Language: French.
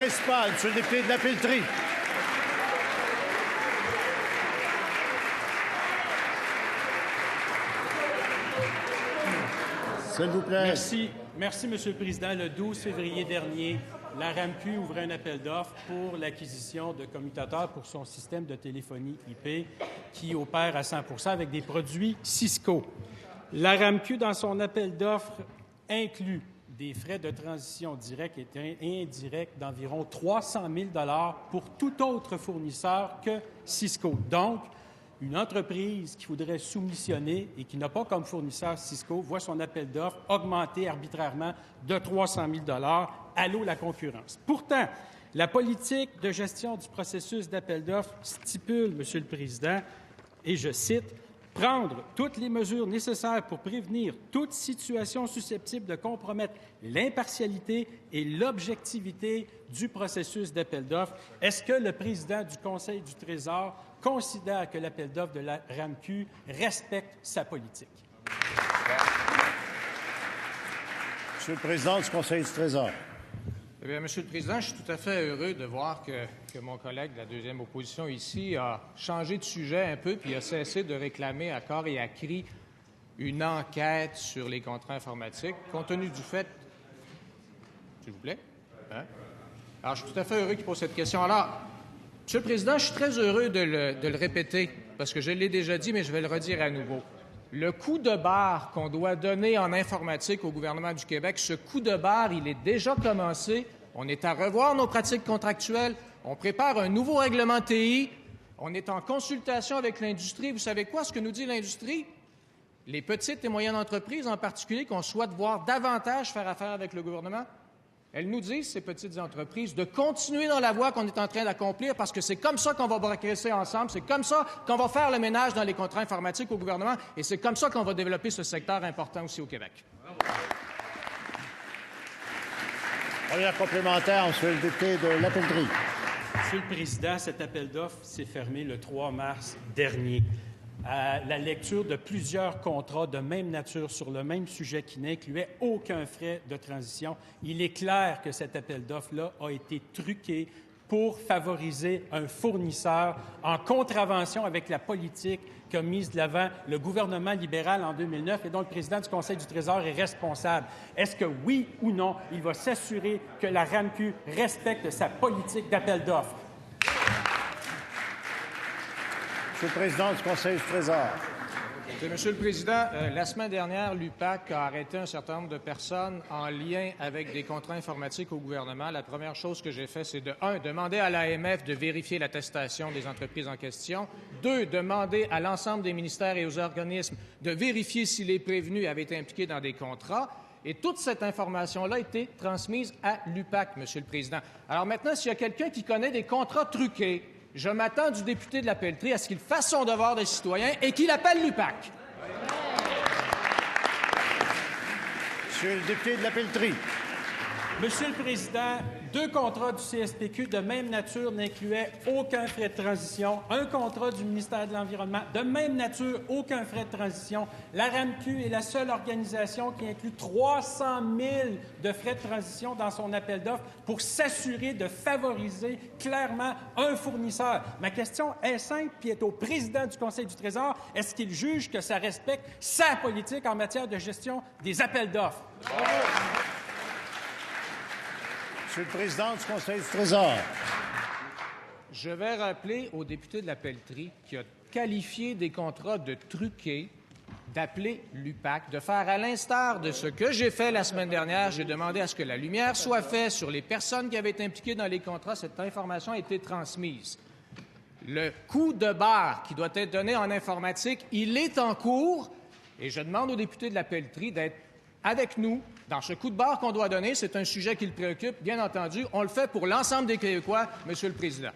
Principal, Monsieur le député de la Pelletrie. S'il vous plaît. Merci, Monsieur le Président. Le 12 février dernier, la RAMQ ouvrait un appel d'offres pour l'acquisition de commutateurs pour son système de téléphonie IP qui opère à 100 % avec des produits Cisco. La RAMQ, dans son appel d'offres, inclut des frais de transition directs et indirects d'environ 300 000 $ pour tout autre fournisseur que Cisco. Donc, une entreprise qui voudrait soumissionner et qui n'a pas comme fournisseur Cisco voit son appel d'offres augmenter arbitrairement de 300 000 $. Allô, la concurrence. Pourtant, la politique de gestion du processus d'appel d'offres stipule, Monsieur le Président, et je cite, « prendre toutes les mesures nécessaires pour prévenir toute situation susceptible de compromettre l'impartialité et l'objectivité du processus d'appel d'offres. » Est-ce que le président du Conseil du Trésor considère que l'appel d'offres de la RAMQ respecte sa politique? Monsieur le président du Conseil du Trésor. Eh bien, Monsieur le Président, je suis tout à fait heureux de voir que mon collègue de la deuxième opposition ici a changé de sujet un peu puis a cessé de réclamer à corps et à cri une enquête sur les contrats informatiques, compte tenu du fait... S'il vous plaît. Hein? Alors, je suis tout à fait heureux qu'il pose cette question. Alors, Monsieur le Président, je suis très heureux de le répéter, parce que je l'ai déjà dit, mais je vais le redire à nouveau. Le coup de barre qu'on doit donner en informatique au gouvernement du Québec, ce coup de barre, il est déjà commencé. On est à revoir nos pratiques contractuelles. On prépare un nouveau règlement TI. On est en consultation avec l'industrie. Vous savez quoi, ce que nous dit l'industrie? Les petites et moyennes entreprises, en particulier, qu'on souhaite voir davantage faire affaire avec le gouvernement, elles nous disent, ces petites entreprises, de continuer dans la voie qu'on est en train d'accomplir parce que c'est comme ça qu'on va progresser ensemble, c'est comme ça qu'on va faire le ménage dans les contrats informatiques au gouvernement et c'est comme ça qu'on va développer ce secteur important aussi au Québec. Première complémentaire, Monsieur le député de la Pelletrie. Monsieur le Président, cet appel d'offres s'est fermé le 3 mars dernier. À la lecture de plusieurs contrats de même nature sur le même sujet qui n'incluaient aucun frais de transition, il est clair que cet appel d'offres-là a été truqué pour favoriser un fournisseur en contravention avec la politique qu'a mise de l'avant le gouvernement libéral en 2009 et dont le président du Conseil du Trésor est responsable. Est-ce que, oui ou non, il va s'assurer que la RAMQ respecte sa politique d'appel d'offres? Monsieur le président du Conseil du Trésor. Monsieur le Président, la semaine dernière, l'UPAC a arrêté un certain nombre de personnes en lien avec des contrats informatiques au gouvernement. La première chose que j'ai fait, c'est de 1, demander à l'AMF de vérifier l'attestation des entreprises en question. 2, demander à l'ensemble des ministères et aux organismes de vérifier si les prévenus avaient été impliqués dans des contrats. Et toute cette information-là a été transmise à l'UPAC, Monsieur le Président. Alors maintenant, s'il y a quelqu'un qui connaît des contrats truqués, je m'attends du député de la Pelletrie à ce qu'il fasse son devoir de citoyen et qu'il appelle l'UPAC. Monsieur le député de la Pelletrie. Monsieur le Président, 2 contrats du CSPQ de même nature n'incluaient aucun frais de transition. Un contrat du ministère de l'Environnement de même nature, aucun frais de transition. La RAMQ est la seule organisation qui inclut 300 000 de frais de transition dans son appel d'offres pour s'assurer de favoriser clairement un fournisseur. Ma question est simple, puis est au président du Conseil du Trésor. Est-ce qu'il juge que ça respecte sa politique en matière de gestion des appels d'offres? Monsieur le président du Conseil du Trésor. Je vais rappeler au député de la Pelletrie qui a qualifié des contrats de truqués d'appeler l'UPAC, de faire à l'instar de ce que j'ai fait la semaine dernière. J'ai demandé à ce que la lumière soit faite sur les personnes qui avaient été impliquées dans les contrats. Cette information a été transmise. Le coup de barre qui doit être donné en informatique, il est en cours et je demande au député de la Pelletrie d'être avec nous dans ce coup de barre qu'on doit donner. C'est un sujet qui le préoccupe, bien entendu. On le fait pour l'ensemble des Québécois, Monsieur le Président.